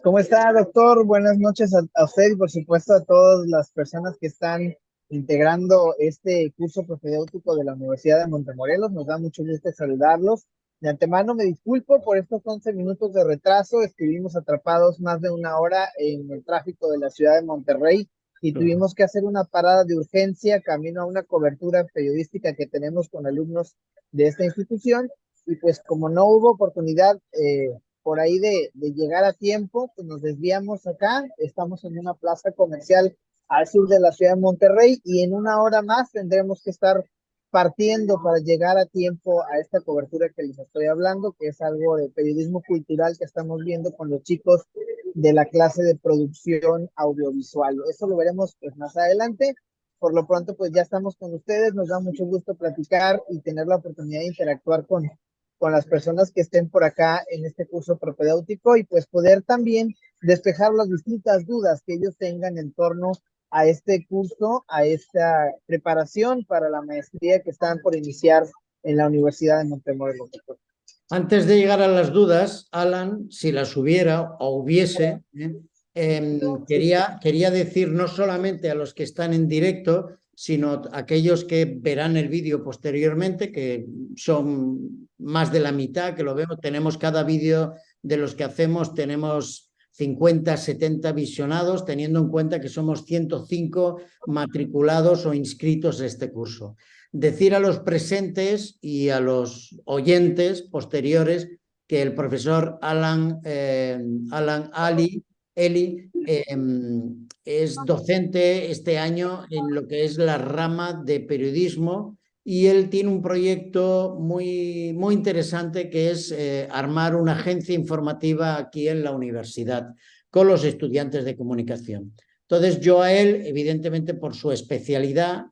¿Cómo está, doctor? Buenas noches a usted y por supuesto a todas las personas que están integrando este curso propedéutico de la Universidad de Montemorelos. Nos da mucho gusto saludarlos. De antemano me disculpo por estos 11 minutos de retraso. Estuvimos atrapados más de una hora en el tráfico de la ciudad de Monterrey y Claro. tuvimos que hacer una parada de urgencia camino a una cobertura periodística que tenemos con alumnos de esta institución. Y pues como no hubo oportunidad por ahí de llegar a tiempo, pues nos desviamos acá. Estamos en una plaza comercial al sur de la ciudad de Monterrey y en una hora más tendremos que estar partiendo para llegar a tiempo a esta cobertura que les estoy hablando, que es algo de periodismo cultural que estamos viendo con los chicos de la clase de producción audiovisual. Eso lo veremos pues más adelante. Por lo pronto, pues ya estamos con ustedes. Nos da mucho gusto platicar y tener la oportunidad de interactuar con las personas que estén por acá en este curso propedéutico y pues poder también despejar las distintas dudas que ellos tengan en torno a este curso, a esta preparación para la maestría que están por iniciar en la Universidad de Montemorelos. Antes de llegar a las dudas, Alan, si las hubiera o hubiese, quería decir no solamente a los que están en directo, sino a aquellos que verán el vídeo posteriormente, que son más de la mitad que lo vemos. Tenemos cada vídeo de los que hacemos, tenemos 50, 70 visionados, teniendo en cuenta que somos 105 matriculados o inscritos a este curso. Decir a los presentes y a los oyentes posteriores que el profesor Alan Eli es docente este año en lo que es la rama de periodismo y él tiene un proyecto muy interesante que es armar una agencia informativa aquí en la universidad con los estudiantes de comunicación. Entonces yo a él, evidentemente por su especialidad,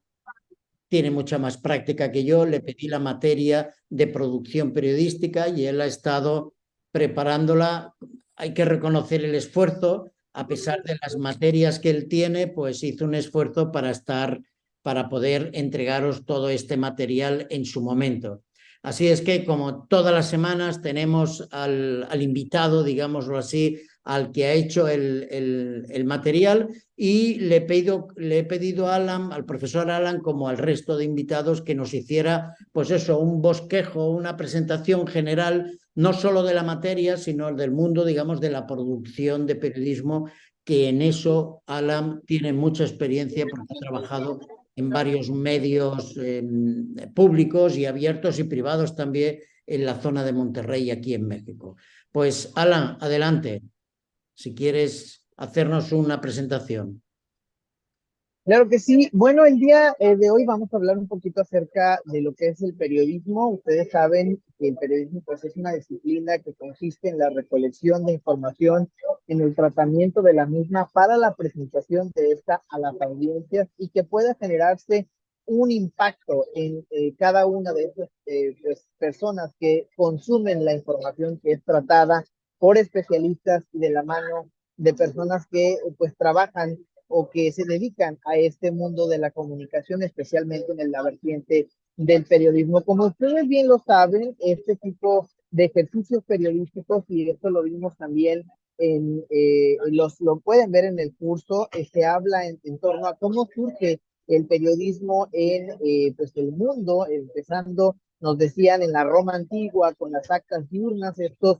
tiene mucha más práctica que yo, le pedí la materia de producción periodística y él ha estado preparándola. Hay que reconocer el esfuerzo, a pesar de las materias que él tiene, pues hizo un esfuerzo para poder entregaros todo este material en su momento. Así es que, como todas las semanas, tenemos al invitado, digámoslo así, al que ha hecho el material, y le he pedido a Alan, al profesor Alan, como al resto de invitados, que nos hiciera, pues eso, un bosquejo, una presentación general, no solo de la materia, sino del mundo, digamos, de la producción de periodismo, que en eso Alan tiene mucha experiencia porque ha trabajado en varios medios públicos y abiertos y privados también en la zona de Monterrey, aquí en México. Pues Alan, adelante, si quieres hacernos una presentación. Claro que sí. Bueno, el día de hoy vamos a hablar un poquito acerca de lo que es el periodismo. Ustedes saben que el periodismo pues es una disciplina que consiste en la recolección de información, en el tratamiento de la misma para la presentación de esta a las audiencias y que pueda generarse un impacto en cada una de esas pues, personas que consumen la información que es tratada por especialistas y de la mano de personas que pues trabajan o que se dedican a este mundo de la comunicación, especialmente en la vertiente del periodismo. Como ustedes bien lo saben, este tipo de ejercicios periodísticos, y esto lo vimos también lo pueden ver en el curso, se habla en torno a cómo surge el periodismo en pues el mundo, empezando, nos decían, en la Roma antigua, con las actas diurnas, estos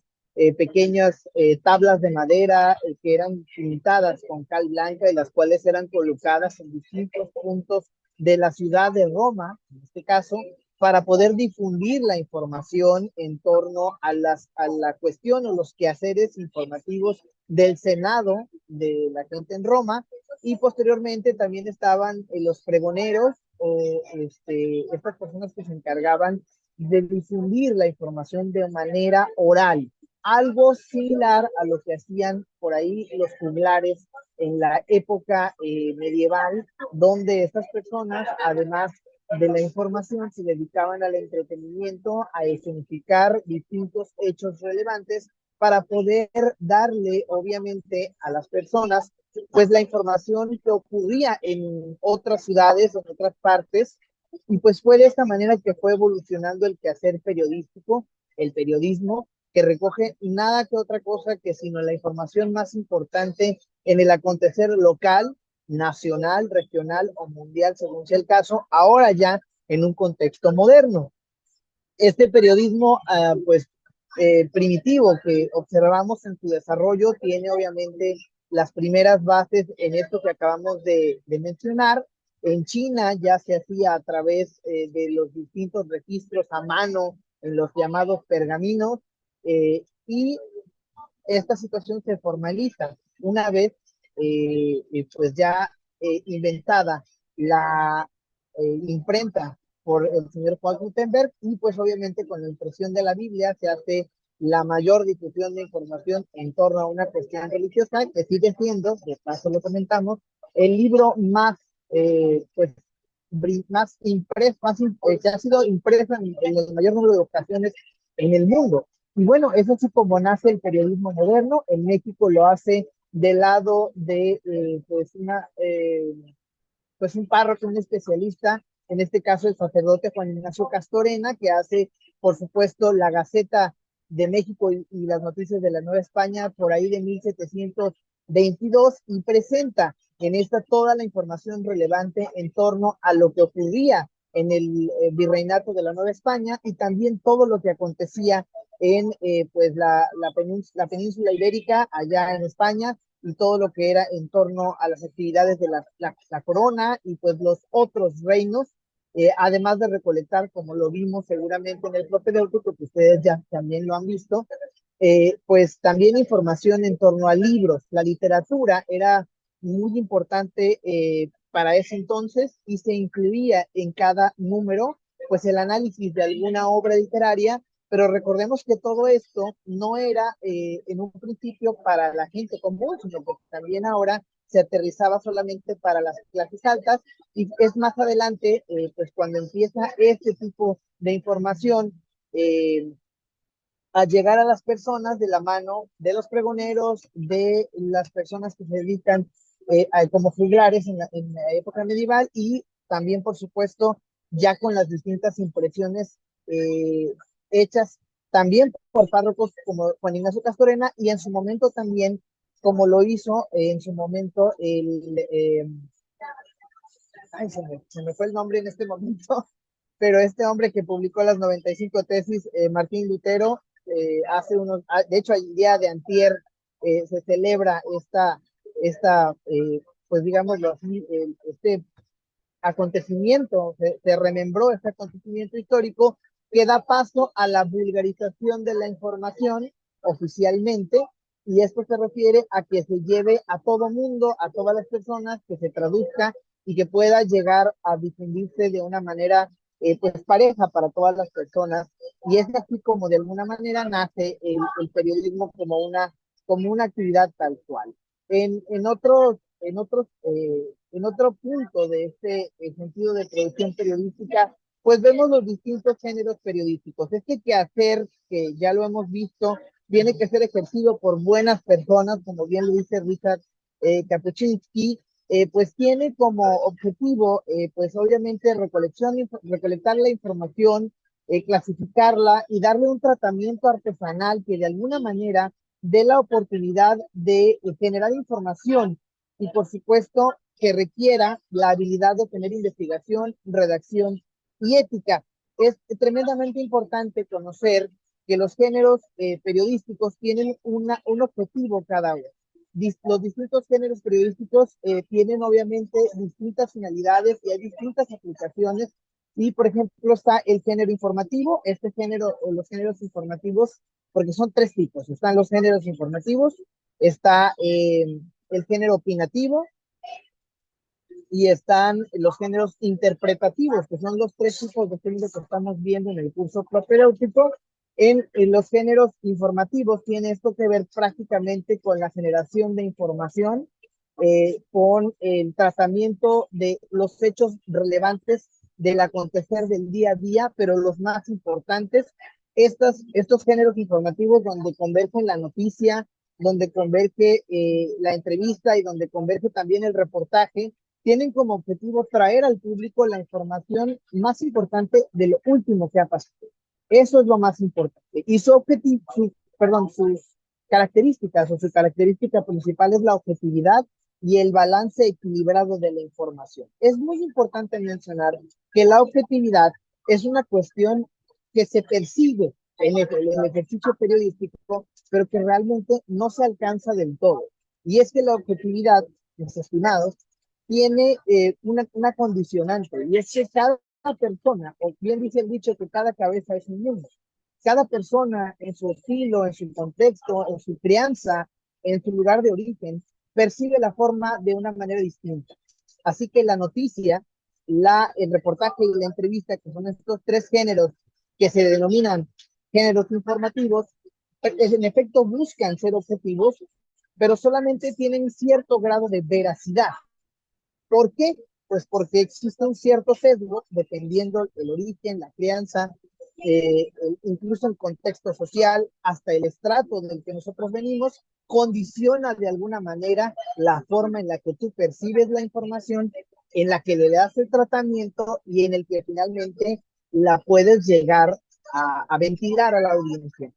pequeñas tablas de madera que eran pintadas con cal blanca y las cuales eran colocadas en distintos puntos de la ciudad de Roma, en este caso, para poder difundir la información en torno a la cuestión o los quehaceres informativos del Senado de la gente en Roma, y posteriormente también estaban los pregoneros o estas personas que se encargaban de difundir la información de manera oral, algo similar a lo que hacían por ahí los juglares en la época medieval, donde estas personas, además de la información, se dedicaban al entretenimiento, a escenificar distintos hechos relevantes para poder darle, obviamente, a las personas, pues la información que ocurría en otras ciudades, en otras partes, y pues fue de esta manera que fue evolucionando el quehacer periodístico, el periodismo, que recoge nada que otra cosa que sino la información más importante en el acontecer local, nacional, regional o mundial, según sea el caso, ahora ya en un contexto moderno. Este periodismo, pues, primitivo que observamos en su desarrollo tiene obviamente las primeras bases en esto que acabamos de mencionar. En China ya se hacía a través de los distintos registros a mano en los llamados pergaminos, y esta situación se formaliza una vez pues ya inventada la imprenta por el señor Juan Gutenberg, y pues obviamente con la impresión de la Biblia se hace la mayor difusión de información en torno a una cuestión religiosa que sigue siendo, de paso lo comentamos, el libro más pues más impreso, que ha sido impreso en el mayor número de ocasiones en el mundo. Y bueno, es así como nace el periodismo moderno. En México lo hace del lado de pues un párroco, un especialista, en este caso el sacerdote Juan Ignacio Castorena, que hace, por supuesto, la Gaceta de México y las noticias de la Nueva España por ahí de 1722, y presenta en esta toda la información relevante en torno a lo que ocurría en el virreinato de la Nueva España, y también todo lo que acontecía en pues la península ibérica allá en España, y todo lo que era en torno a las actividades de la corona y pues los otros reinos, además de recolectar, como lo vimos seguramente en el propedéutico, que ustedes ya también lo han visto, pues también información en torno a libros. La literatura era muy importante para ese entonces, y se incluía en cada número pues el análisis de alguna obra literaria, pero recordemos que todo esto no era en un principio para la gente común, sino que también ahora se aterrizaba solamente para las clases altas, y es más adelante, pues cuando empieza este tipo de información a llegar a las personas de la mano de los pregoneros, de las personas que se dedican como juglares en la época medieval, y también, por supuesto, ya con las distintas impresiones hechas también por párrocos como Juan Ignacio Castorena, y en su momento también, como lo hizo en su momento ay, se me fue el nombre en este momento, pero este hombre que publicó las 95 tesis, Martín Lutero, de hecho, el día de antier se celebra pues digámoslo así, este acontecimiento, se remembró este acontecimiento histórico que da paso a la vulgarización de la información oficialmente, y esto se refiere a que se lleve a todo mundo, a todas las personas, que se traduzca y que pueda llegar a difundirse de una manera pues pareja para todas las personas, y es así como de alguna manera nace el periodismo como una actividad tal cual. En otro punto de este sentido de producción periodística, pues vemos los distintos géneros periodísticos. Este quehacer, que ya lo hemos visto, tiene que ser ejercido por buenas personas, como bien lo dice Richard Kapuscinski, pues tiene como objetivo, pues obviamente recolectar la información, clasificarla y darle un tratamiento artesanal que de alguna manera dé la oportunidad de generar información, y por supuesto que requiera la habilidad de tener investigación, redacción y ética. Es tremendamente importante conocer que los géneros periodísticos tienen un objetivo cada uno. Los distintos géneros periodísticos tienen obviamente distintas finalidades y hay distintas aplicaciones. Y por ejemplo está el género informativo, este género, o los géneros informativos, porque son tres tipos. Están los géneros informativos, está el género opinativo, y están los géneros interpretativos, que son los tres tipos de géneros que estamos viendo en el curso propedéutico. En los géneros informativos tiene esto que ver prácticamente con la generación de información, con el tratamiento de los hechos relevantes del acontecer del día a día, pero los más importantes, estos géneros informativos donde convergen la noticia, donde converge la entrevista y donde converge también el reportaje, tienen como objetivo traer al público la información más importante de lo último que ha pasado. Eso es lo más importante. Y su perdón, sus características o su característica principal es la objetividad y el balance equilibrado de la información. Es muy importante mencionar que la objetividad es una cuestión que se persigue en el ejercicio periodístico, pero que realmente no se alcanza del todo. Y es que la objetividad, mis estimados, tiene una condicionante, y es que cada persona, o bien dice el dicho que cada cabeza es un mundo, cada persona en su estilo, en su contexto, en su crianza, en su lugar de origen, percibe la forma de una manera distinta. Así que la noticia, el reportaje y la entrevista, que son estos tres géneros que se denominan géneros informativos, en efecto buscan ser objetivos, pero solamente tienen cierto grado de veracidad. ¿Por qué? Pues porque existe un cierto sesgo, dependiendo el origen, la crianza, incluso el contexto social, hasta el estrato del que nosotros venimos, condiciona de alguna manera la forma en la que tú percibes la información, en la que le das el tratamiento y en el que finalmente la puedes llegar a ventilar a la audiencia.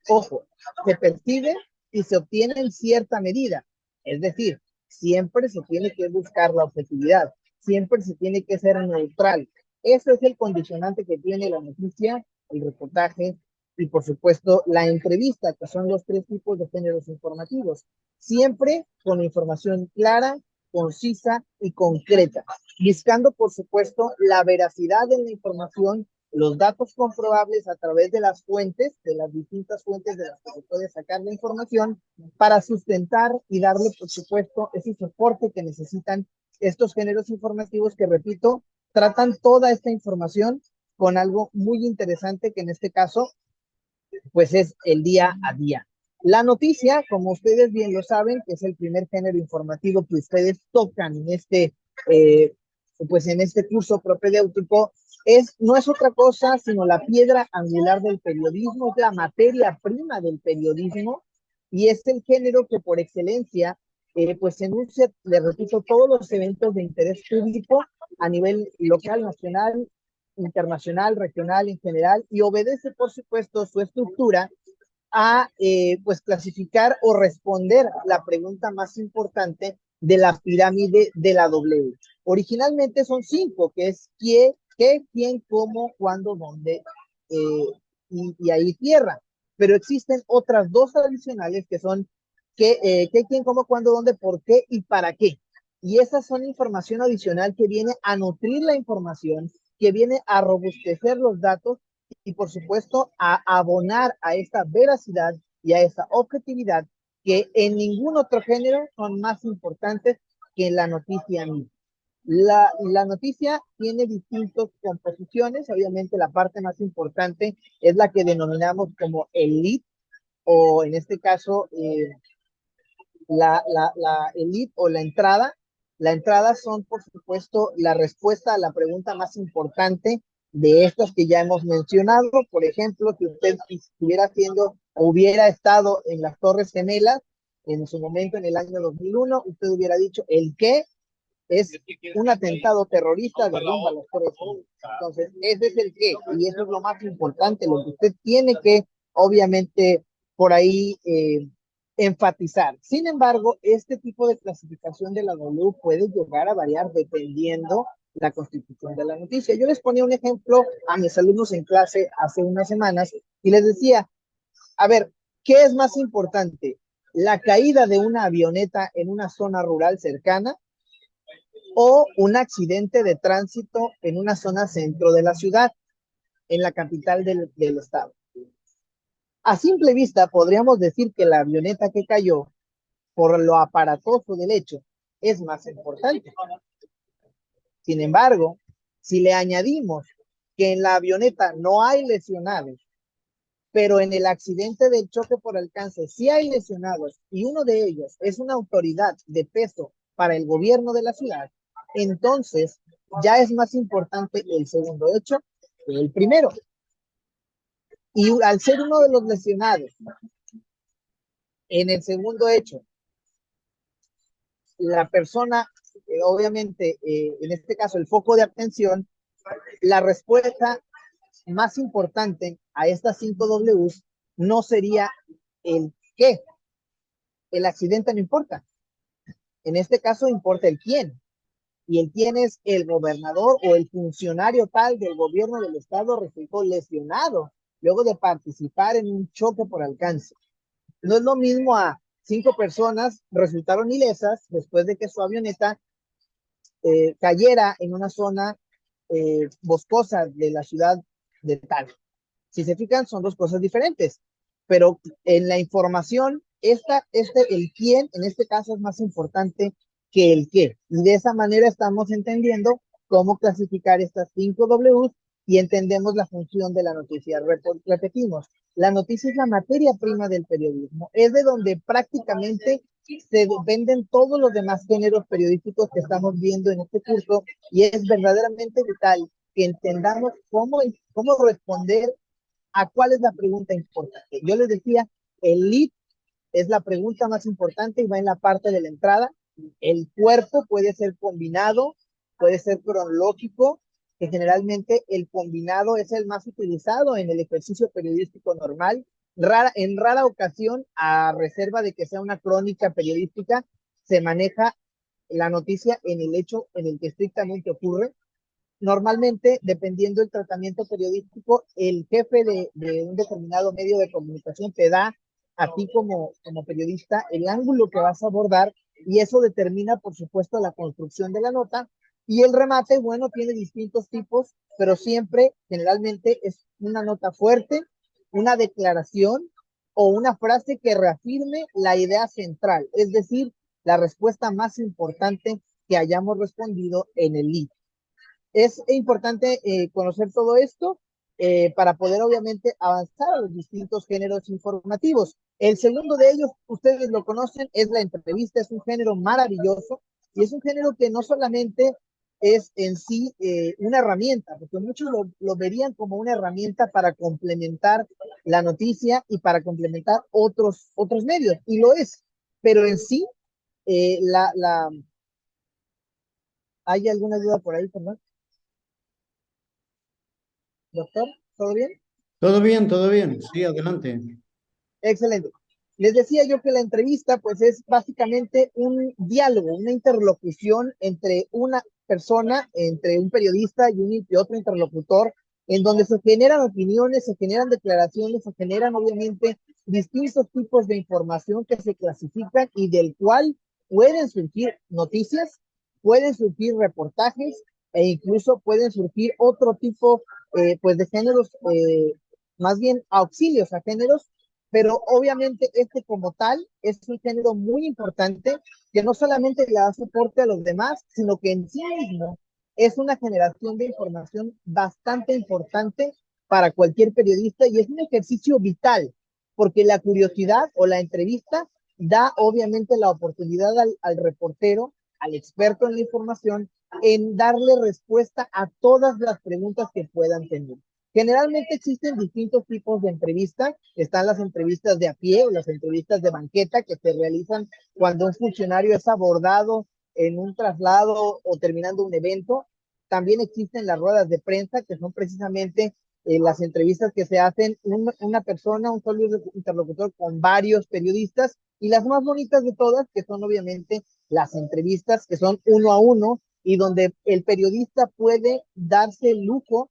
Ojo, se percibe y se obtiene en cierta medida. Es decir, siempre se tiene que buscar la objetividad, siempre se tiene que ser neutral. Eso es el condicionante que tiene la noticia, el reportaje y por supuesto la entrevista, que son los tres tipos de géneros informativos. Siempre con información clara, concisa y concreta, buscando por supuesto la veracidad de la información, los datos comprobables a través de las fuentes, de las distintas fuentes de las que se puede sacar la información, para sustentar y darle, por supuesto, ese soporte que necesitan estos géneros informativos que, repito, tratan toda esta información con algo muy interesante que en este caso, pues es el día a día. La noticia, como ustedes bien lo saben, que es el primer género informativo que ustedes tocan en pues en este curso propedéutico, no es otra cosa sino la piedra angular del periodismo, es la materia prima del periodismo y es el género que por excelencia pues enuncia, le repito, todos los eventos de interés público a nivel local, nacional, internacional, regional en general, y obedece, por supuesto, su estructura a pues clasificar o responder la pregunta más importante de la pirámide de la W. Originalmente son 5, que es qué, quién, cómo, cuándo, dónde, y ahí tierra. Pero existen otras 2 adicionales que son qué, quién, cómo, cuándo, dónde, por qué y para qué. Y esas son información adicional que viene a nutrir la información, que viene a robustecer los datos y por supuesto a abonar a esta veracidad y a esta objetividad que en ningún otro género son más importantes que la noticia misma. La noticia tiene distintas composiciones, obviamente la parte más importante es la que denominamos como el lead, o en este caso la elite o la entrada. La entrada son, por supuesto, la respuesta a la pregunta más importante de estas que ya hemos mencionado. Por ejemplo, que usted estuviera haciendo o hubiera estado en las Torres Gemelas en su momento en el año 2001, usted hubiera dicho el qué es un atentado terrorista de rumbo a las Torres Gemelas. Entonces, ese es el qué, y eso es lo más importante, lo que usted tiene que, obviamente, por ahí enfatizar. Sin embargo, este tipo de clasificación de la W puede llegar a variar dependiendo la constitución de la noticia. Yo les ponía un ejemplo a mis alumnos en clase hace unas semanas y les decía, a ver, ¿qué es más importante? ¿La caída de una avioneta en una zona rural cercana o un accidente de tránsito en una zona centro de la ciudad, en la capital del estado? A simple vista podríamos decir que la avioneta que cayó, por lo aparatoso del hecho, es más importante. Sin embargo, si le añadimos que en la avioneta no hay lesionados, pero en el accidente del choque por alcance sí hay lesionados y uno de ellos es una autoridad de peso para el gobierno de la ciudad, entonces ya es más importante el segundo hecho que el primero. Y al ser uno de los lesionados en el segundo hecho, la persona, obviamente, en este caso, el foco de atención, la respuesta más importante a estas 5 Ws no sería el qué. El accidente no importa. En este caso importa el quién. Y el quién es el gobernador o el funcionario tal del gobierno del estado resultó lesionado luego de participar en un choque por alcance. No es lo mismo a 5 personas resultaron ilesas después de que su avioneta cayera en una zona boscosa de la ciudad de tal. Si se fijan, son dos cosas diferentes, pero en la información, el quién en este caso es más importante que el qué. Y de esa manera estamos entendiendo cómo clasificar estas 5 Ws y entendemos la función de la noticia. Repetimos, la noticia es la materia prima del periodismo, es de donde prácticamente se venden todos los demás géneros periodísticos que estamos viendo en este curso y es verdaderamente vital que entendamos cómo responder a cuál es la pregunta importante. Yo les decía, el lead es la pregunta más importante y va en la parte de la entrada. El cuerpo puede ser combinado, puede ser cronológico, que generalmente el combinado es el más utilizado en el ejercicio periodístico normal. En rara ocasión, a reserva de que sea una crónica periodística, se maneja la noticia en el hecho en el que estrictamente ocurre. Normalmente, dependiendo del tratamiento periodístico, el jefe de un determinado medio de comunicación te da a ti como periodista el ángulo que vas a abordar y eso determina, por supuesto, la construcción de la nota. Y el remate, bueno, tiene distintos tipos, pero siempre, generalmente, es una nota fuerte, una declaración o una frase que reafirme la idea central, es decir, la respuesta más importante que hayamos respondido en el lead. Es importante conocer todo esto para poder obviamente avanzar a los distintos géneros informativos. El segundo de ellos, ustedes lo conocen, es la entrevista, es un género maravilloso y es un género que no solamente es en sí una herramienta, porque muchos lo verían como una herramienta para complementar la noticia y para complementar otros medios, y lo es, pero en sí, eh, la, la, ¿hay alguna duda por ahí, perdón? Doctor, ¿todo bien? Todo bien, sí, adelante. Excelente. Les decía yo que la entrevista, pues, es básicamente un diálogo, una interlocución entre una persona, entre un periodista y otro interlocutor, en donde se generan opiniones, se generan declaraciones, se generan, obviamente, distintos tipos de información que se clasifican y del cual pueden surgir noticias, pueden surgir reportajes e incluso pueden surgir otro tipo, pues, de géneros, más bien auxilios a géneros, pero obviamente este como tal es un género muy importante que no solamente le da soporte a los demás, sino que en sí mismo es una generación de información bastante importante para cualquier periodista y es un ejercicio vital, porque la curiosidad o la entrevista da obviamente la oportunidad al reportero, al experto en la información, en darle respuesta a todas las preguntas que puedan tener. Generalmente existen distintos tipos de entrevistas. Están las entrevistas de a pie o las entrevistas de banqueta que se realizan cuando un funcionario es abordado en un traslado o terminando un evento. También existen las ruedas de prensa, que son precisamente las entrevistas que se hacen una persona, un solo interlocutor con varios periodistas. Y las más bonitas de todas, que son obviamente las entrevistas que son uno a uno y donde el periodista puede darse el lujo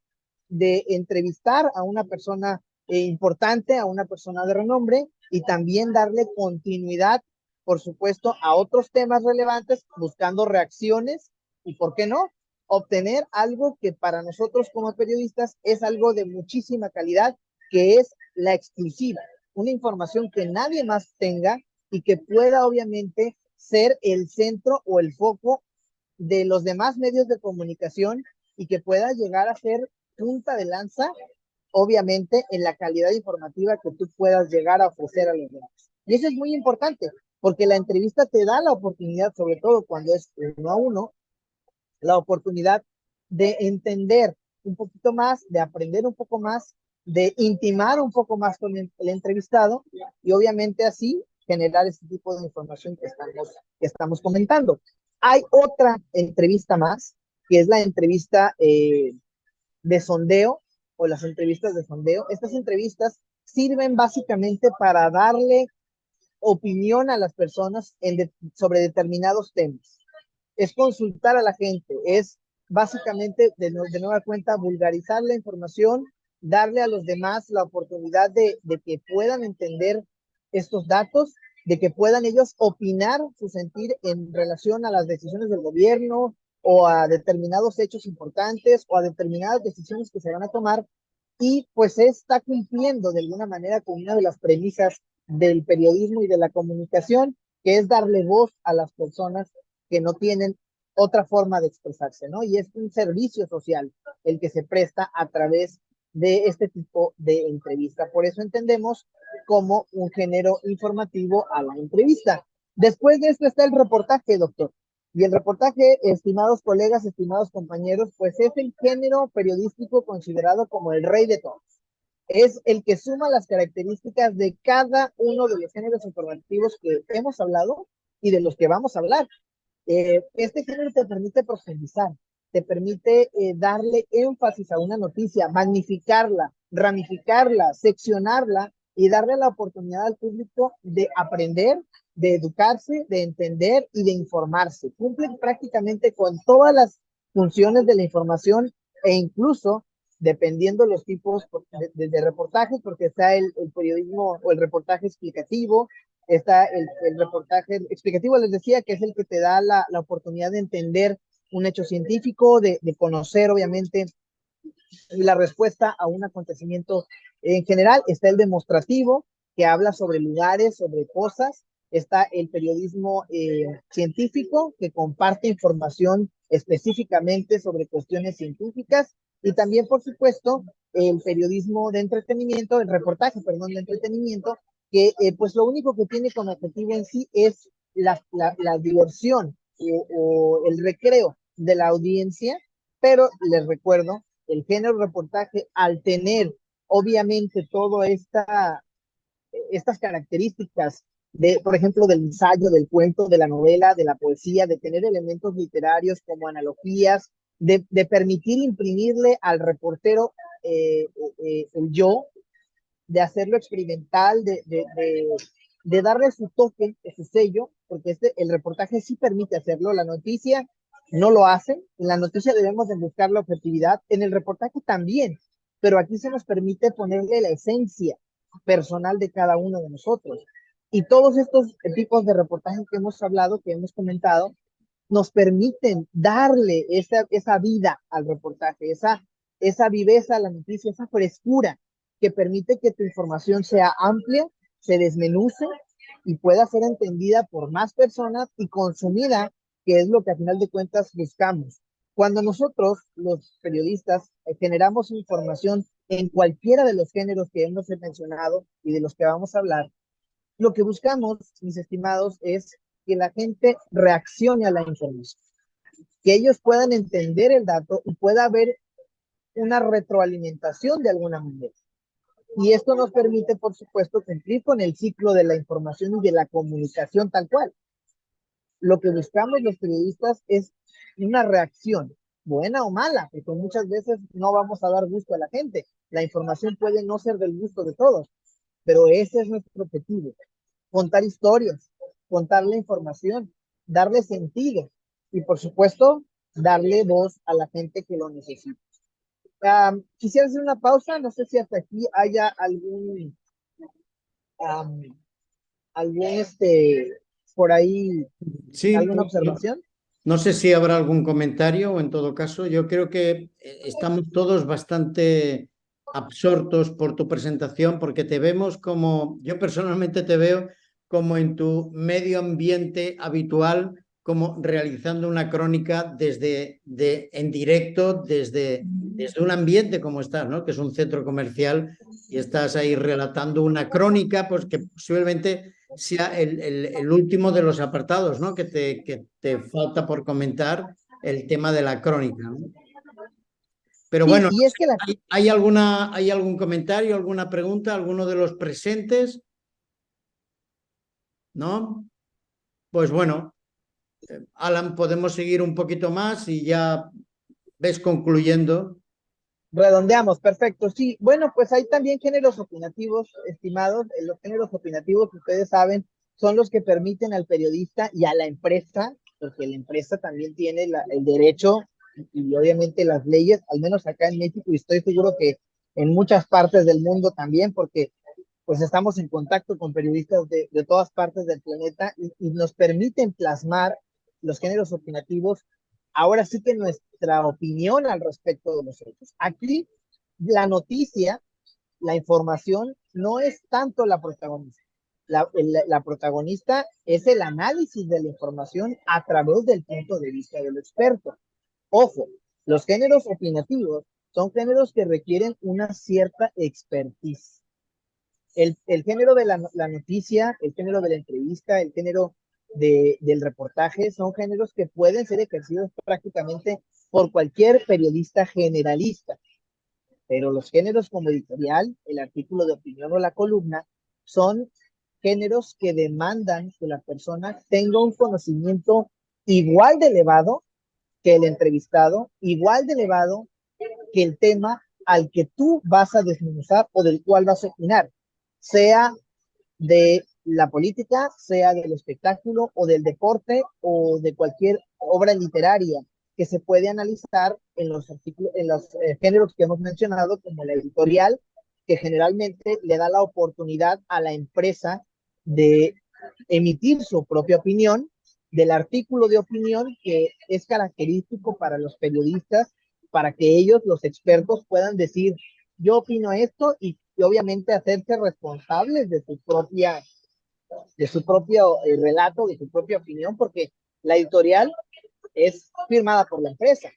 de entrevistar a una persona importante, a una persona de renombre y también darle continuidad, por supuesto, a otros temas relevantes, buscando reacciones y, ¿por qué no?, obtener algo que para nosotros como periodistas es algo de muchísima calidad, que es la exclusiva, una información que nadie más tenga y que pueda obviamente ser el centro o el foco de los demás medios de comunicación y que pueda llegar a ser punta de lanza, obviamente, en la calidad informativa que tú puedas llegar a ofrecer a los demás. Y eso es muy importante, porque la entrevista te da la oportunidad, sobre todo cuando es uno a uno, la oportunidad de entender un poquito más, de aprender un poco más, de intimar un poco más con el entrevistado y obviamente así generar ese tipo de información que estamos comentando. Hay otra entrevista más, que es la entrevista de sondeo o las entrevistas de sondeo. Estas entrevistas sirven básicamente para darle opinión a las personas sobre determinados temas. Es consultar a la gente, es básicamente, de nueva cuenta, vulgarizar la información, darle a los demás la oportunidad de que puedan entender estos datos, de que puedan ellos opinar su sentir en relación a las decisiones del gobierno o a determinados hechos importantes o a determinadas decisiones que se van a tomar. Y pues se está cumpliendo de alguna manera con una de las premisas del periodismo y de la comunicación, que es darle voz a las personas que no tienen otra forma de expresarse, ¿no? Y es un servicio social el que se presta a través de este tipo de entrevista. Por eso entendemos como un género informativo a la entrevista. Después de esto está el reportaje, doctor. Y el reportaje, estimados colegas, estimados compañeros, pues es el género periodístico considerado como el rey de todos. Es el que suma las características de cada uno de los géneros informativos que hemos hablado y de los que vamos a hablar. Este género te permite profundizar, te permite darle énfasis a una noticia, magnificarla, ramificarla, seccionarla y darle la oportunidad al público de aprender, de educarse, de entender y de informarse. Cumple prácticamente con todas las funciones de la información e incluso dependiendo los tipos de reportajes, porque está el periodismo o el reportaje explicativo, está el reportaje explicativo, les decía, que es el que te da la oportunidad de entender un hecho científico, de conocer obviamente la respuesta a un acontecimiento en general. Está el demostrativo, que habla sobre lugares, sobre cosas. Está el periodismo científico, que comparte información específicamente sobre cuestiones científicas. Y también, por supuesto, el periodismo de entretenimiento, el reportaje, perdón, de entretenimiento, que pues lo único que tiene como objetivo en sí es la diversión o el recreo de la audiencia, pero les recuerdo, el género reportaje, al tener obviamente todas estas características de, por ejemplo, del ensayo, del cuento, de la novela, de la poesía, de tener elementos literarios como analogías, de permitir imprimirle al reportero el yo, de hacerlo experimental, de darle su toque, su sello, porque el reportaje sí permite hacerlo, la noticia no lo hace, en la noticia debemos de buscar la objetividad, en el reportaje también, pero aquí se nos permite ponerle la esencia personal de cada uno de nosotros. Y todos estos tipos de reportajes que hemos hablado, que hemos comentado, nos permiten darle esa vida al reportaje, esa viveza a la noticia, esa frescura que permite que tu información sea amplia, se desmenuce y pueda ser entendida por más personas y consumida, que es lo que a final de cuentas buscamos. Cuando nosotros, los periodistas, generamos información en cualquiera de los géneros que hemos mencionado y de los que vamos a hablar, lo que buscamos, mis estimados, es que la gente reaccione a la información, que ellos puedan entender el dato y pueda haber una retroalimentación de alguna manera. Y esto nos permite, por supuesto, cumplir con el ciclo de la información y de la comunicación tal cual. Lo que buscamos los periodistas es una reacción, buena o mala, porque muchas veces no vamos a dar gusto a la gente. La información puede no ser del gusto de todos, pero ese es nuestro objetivo. Contar historias, contar la información, darle sentido y, por supuesto, darle voz a la gente que lo necesita. Quisiera hacer una pausa, no sé si hasta aquí haya um, algún por ahí, Sí, alguna observación. no sé si habrá algún comentario o en todo caso, yo creo que estamos todos bastante absortos por tu presentación porque te vemos como, yo personalmente te veo como en tu medio ambiente habitual, como realizando una crónica en directo, desde un ambiente como estás, ¿no? Que es un centro comercial y estás ahí relatando una crónica, pues que posiblemente sea el último de los apartados, ¿no? Que te falta por comentar el tema de la crónica, ¿no? Pero Sí, bueno, y es que ¿hay algún comentario, alguna pregunta, alguno de los presentes? ¿No? Pues bueno, Alan, podemos seguir un poquito más y ya ves concluyendo. Redondeamos, perfecto. Sí, bueno, pues hay también géneros opinativos, estimados. Los géneros opinativos, ustedes saben, son los que permiten al periodista y a la empresa, porque la empresa también tiene el derecho y obviamente las leyes, al menos acá en México, y estoy seguro que en muchas partes del mundo también, porque pues estamos en contacto con periodistas de todas partes del planeta y nos permiten plasmar los géneros opinativos, ahora sí que nuestra opinión al respecto de los hechos. Aquí la noticia, la información, no es tanto la protagonista. La protagonista es el análisis de la información a través del punto de vista del experto. Ojo, los géneros opinativos son géneros que requieren una cierta expertise. El género de la noticia, el género de la entrevista, el género del reportaje, son géneros que pueden ser ejercidos prácticamente por cualquier periodista generalista, pero los géneros como editorial, el artículo de opinión o la columna, son géneros que demandan que la persona tenga un conocimiento igual de elevado que el entrevistado, igual de elevado que el tema al que tú vas a desmenuzar o del cual vas a opinar, sea de la política, sea del espectáculo o del deporte o de cualquier obra literaria que se puede analizar en los artículos, en los géneros que hemos mencionado, como la editorial, que generalmente le da la oportunidad a la empresa de emitir su propia opinión, del artículo de opinión que es característico para los periodistas, para que ellos, los expertos, puedan decir, yo opino esto y obviamente hacerse responsables de su propio relato, de su propia opinión, porque la editorial es firmada por la empresa.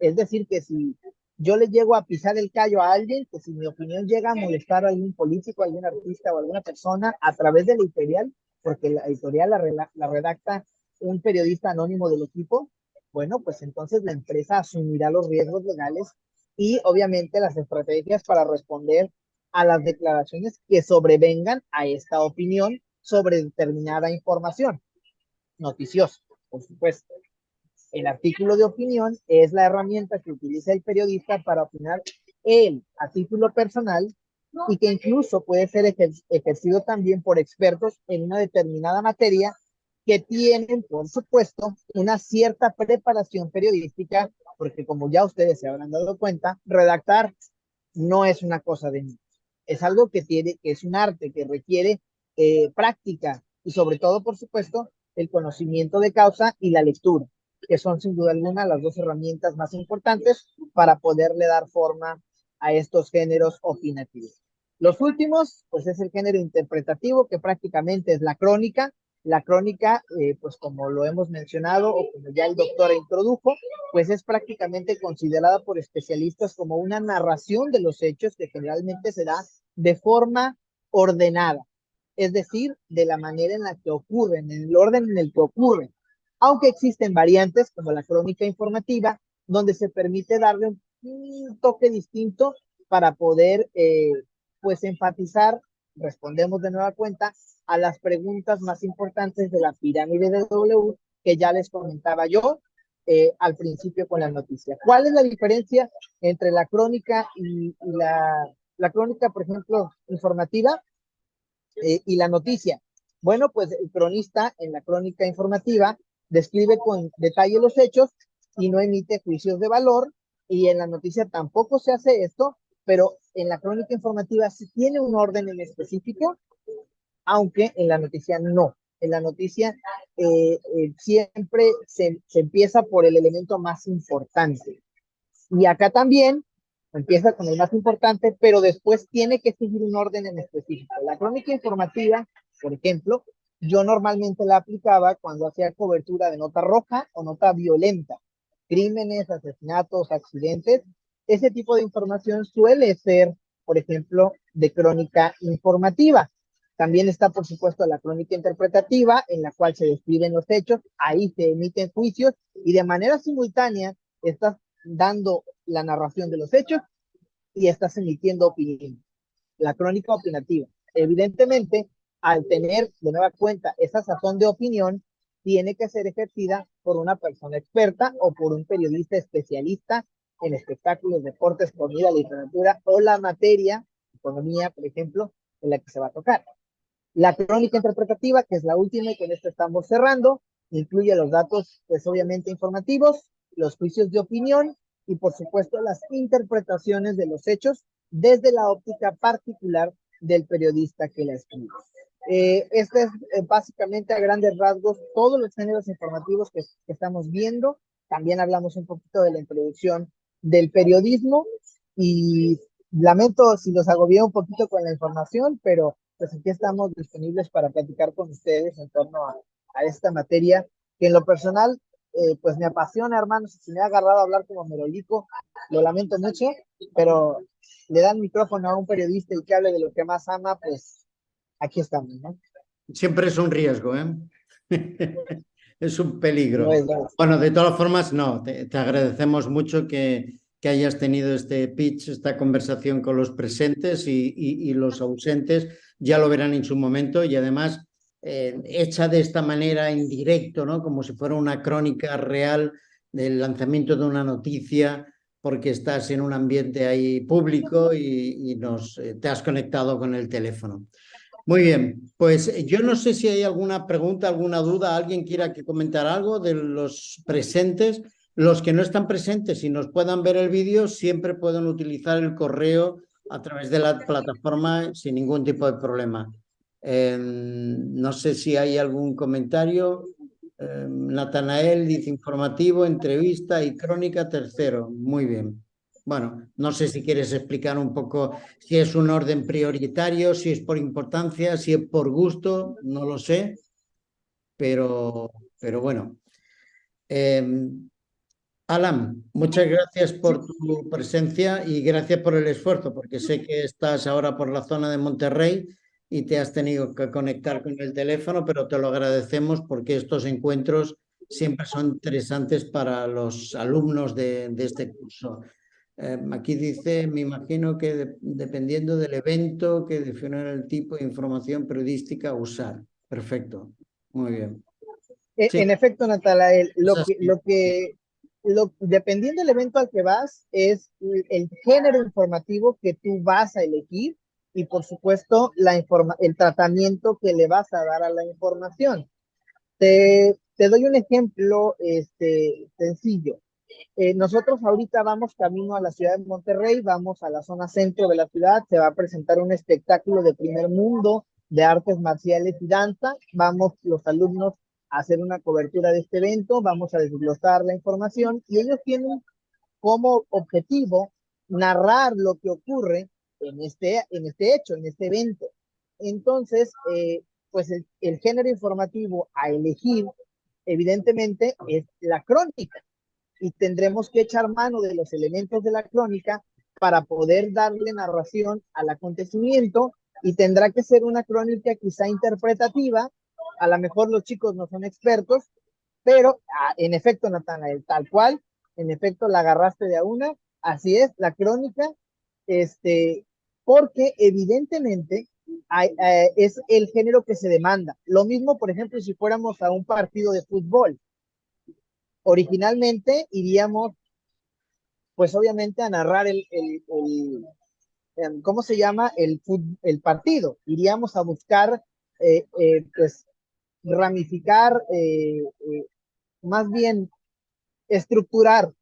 Es decir, que si yo le llego a pisar el callo a alguien, que si mi opinión llega a molestar a algún político, a algún artista o a alguna persona a través de la editorial, porque la editorial la redacta un periodista anónimo del equipo, bueno, pues entonces la empresa asumirá los riesgos legales y obviamente las estrategias para responder a las declaraciones que sobrevengan a esta opinión sobre determinada información noticiosa, por supuesto. El artículo de opinión es la herramienta que utiliza el periodista para opinar él a título personal y que incluso puede ser ejercido también por expertos en una determinada materia que tienen, por supuesto, una cierta preparación periodística, porque como ya ustedes se habrán dado cuenta, redactar no es una cosa de niños. Es algo que es un arte, que requiere práctica y sobre todo, por supuesto, el conocimiento de causa y la lectura, que son sin duda alguna las dos herramientas más importantes para poderle dar forma a estos géneros opinativos. Los últimos, pues es el género interpretativo, que prácticamente es la crónica. La crónica, pues como lo hemos mencionado o como ya el doctor introdujo, pues es prácticamente considerada por especialistas como una narración de los hechos que generalmente se da de forma ordenada, es decir, de la manera en la que ocurren, en el orden en el que ocurren, aunque existen variantes como la crónica informativa, donde se permite darle un toque distinto para poder, pues, enfatizar, respondemos de nueva cuenta, a las preguntas más importantes de la pirámide de W que ya les comentaba yo al principio con la noticia. ¿Cuál es la diferencia entre la crónica y la crónica, por ejemplo, informativa y la noticia? Bueno, pues el cronista en la crónica informativa describe con detalle los hechos y no emite juicios de valor, y en la noticia tampoco se hace esto, pero en la crónica informativa sí tiene un orden en específico, aunque en la noticia no. En la noticia siempre se empieza por el elemento más importante. Y acá también empieza con el más importante, pero después tiene que seguir un orden en específico. La crónica informativa, por ejemplo, yo normalmente la aplicaba cuando hacía cobertura de nota roja o nota violenta, crímenes, asesinatos, accidentes. Ese tipo de información suele ser, por ejemplo, de crónica informativa. También está, por supuesto, la crónica interpretativa, en la cual se describen los hechos, ahí se emiten juicios y de manera simultánea estás dando la narración de los hechos y estás emitiendo opinión. La crónica opinativa. Evidentemente, al tener de nueva cuenta esa sazón de opinión, tiene que ser ejercida por una persona experta o por un periodista especialista en espectáculos, deportes, comida, literatura o la materia, economía, por ejemplo, en la que se va a tocar. La crónica interpretativa, que es la última y con esto estamos cerrando, incluye los datos, pues obviamente informativos, los juicios de opinión y por supuesto las interpretaciones de los hechos desde la óptica particular del periodista que la escribe. Este es básicamente a grandes rasgos todos los géneros informativos que estamos viendo. También hablamos un poquito de la introducción del periodismo y lamento si los agobié un poquito con la información, pero pues aquí estamos disponibles para platicar con ustedes en torno a esta materia que en lo personal pues me apasiona, hermanos. Si me ha agarrado a hablar como merolico, lo lamento mucho, pero le dan micrófono a un periodista y que hable de lo que más ama, pues aquí estamos, ¿no? Siempre es un riesgo, ¿eh? Es un peligro. No es, Bueno, de todas formas, no, te agradecemos mucho que hayas tenido este pitch, esta conversación con los presentes y los ausentes. Ya lo verán en su momento y además hecha de esta manera en directo, ¿no? Como si fuera una crónica real del lanzamiento de una noticia, porque estás en un ambiente ahí público y te has conectado con el teléfono. Muy bien, pues yo no sé si hay alguna pregunta, alguna duda, alguien quiera que comentar algo de los presentes. Los que no están presentes y nos puedan ver el vídeo siempre pueden utilizar el correo a través de la plataforma sin ningún tipo de problema. No sé si hay algún comentario. Natanael dice informativo, entrevista y crónica tercero. Muy bien. Bueno, no sé si quieres explicar un poco si es un orden prioritario, si es por importancia, si es por gusto, no lo sé, pero bueno. Alan, muchas gracias por tu presencia y gracias por el esfuerzo, porque sé que estás ahora por la zona de Monterrey y te has tenido que conectar con el teléfono, pero te lo agradecemos porque estos encuentros siempre son interesantes para los alumnos de este curso. Aquí dice, me imagino que dependiendo del evento, que definirá el tipo de información periodística a usar. Perfecto, muy bien. Sí, En efecto, Natalael, es así. dependiendo del evento al que vas, es el género informativo que tú vas a elegir y, por supuesto, el tratamiento que le vas a dar a la información. Te doy un ejemplo sencillo. Nosotros ahorita vamos camino a la ciudad de Monterrey, vamos a la zona centro de la ciudad, se va a presentar un espectáculo de primer mundo de artes marciales y danza. Vamos los alumnos a hacer una cobertura de este evento, vamos a desglosar la información y ellos tienen como objetivo narrar lo que ocurre en este hecho, en este evento. Entonces, pues el género informativo a elegir, evidentemente, es la crónica y tendremos que echar mano de los elementos de la crónica para poder darle narración al acontecimiento y tendrá que ser una crónica quizá interpretativa. A lo mejor los chicos no son expertos, pero en efecto, Natanael, tal cual, en efecto la agarraste de a una, así es, la crónica, porque evidentemente es el género que se demanda. Lo mismo, por ejemplo, si fuéramos a un partido de fútbol. Originalmente iríamos, pues obviamente, a narrar ¿cómo se llama? El partido. Iríamos a buscar, pues, ramificar, más bien estructurar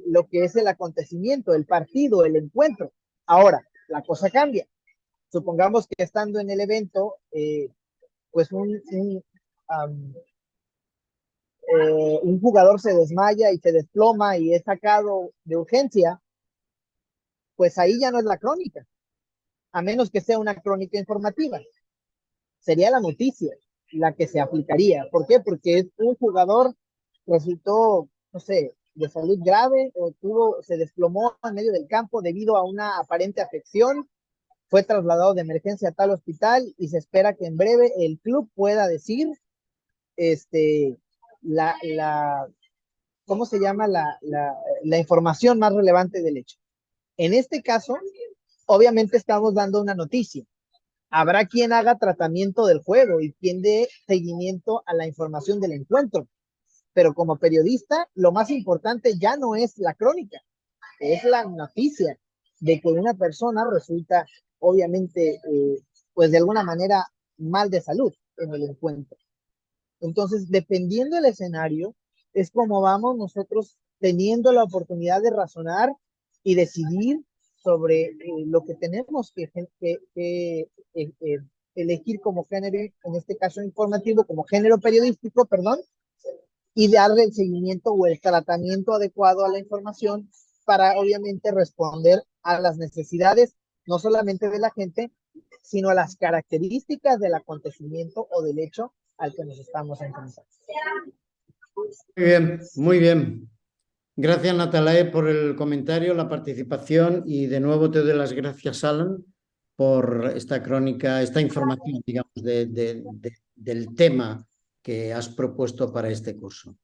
lo que es el acontecimiento, el partido, el encuentro. Ahora, la cosa cambia. Supongamos que estando en el evento, pues un jugador se desmaya y se desploma y es sacado de urgencia, pues ahí ya no es la crónica, a menos que sea una crónica informativa. Sería la noticia la que se aplicaría. ¿Por qué? Porque es un jugador resultó, no sé, de salud grave o se desplomó en medio del campo debido a una aparente afección, fue trasladado de emergencia a tal hospital y se espera que en breve el club pueda decir este, la, ¿cómo se llama? La información más relevante del hecho. En este caso, obviamente estamos dando una noticia. Habrá quien haga tratamiento del juego y quien dé seguimiento a la información del encuentro. pero como periodista, lo más importante ya no es la crónica, es la noticia de que una persona resulta, obviamente, pues de alguna manera mal de salud en el encuentro. Entonces, dependiendo del escenario, es como vamos nosotros teniendo la oportunidad de razonar y decidir sobre lo que tenemos que elegir como género, en este caso informativo, como género periodístico, perdón, y darle el seguimiento o el tratamiento adecuado a la información para obviamente responder a las necesidades, no solamente de la gente, sino a las características del acontecimiento o del hecho al que nos estamos enfrentando. Muy bien, muy bien. Gracias, Natalae, por el comentario, la participación y de nuevo te doy las gracias, Alan, por esta crónica, esta información, digamos, del tema que has propuesto para este curso.